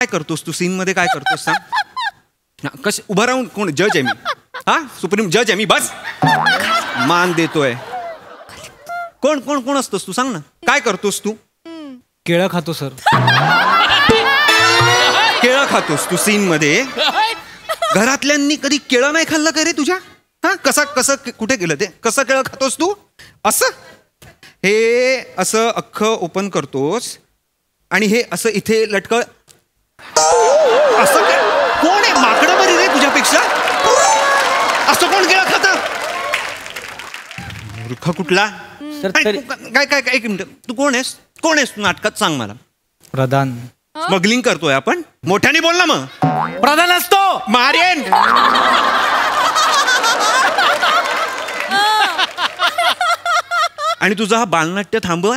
काय करतोस तू सीन मध्ये? काय करतोस सांग. कश उभा राहून कोण जज आहे मी? हा सुप्रीम जज आहे मी. बस मान देतोय. कोण कोण कोण असतोस तू? सांग ना काय करतोस तू? केळं खातो सर. केळं खातोस तू सीन मध्ये? घरातल्यांनी कधी केळं नाही खाल्लं का रे तुझ्या? हा कसं कसं कुठे गेलं ते? कसं केळं खातोस तू? असं हे असं अख्खं ओपन करतोस आणि हे असं इथे लटकळ. असं काय? कोण आहे माकडं बरी रे तुझ्यापेक्षा? असं कोण केळं खातं? मूर्ख कुठला? काय काय एक मिनिट, तू कोण आहेस? कोण आहेस तू नाटकात? सांग मला. प्रधान. स्मगलिंग करतोय आपण? मोठ्याने बोल ना. मग प्रधान असतो मारेन. आणि तुझा हा बालनाट्य थांबव.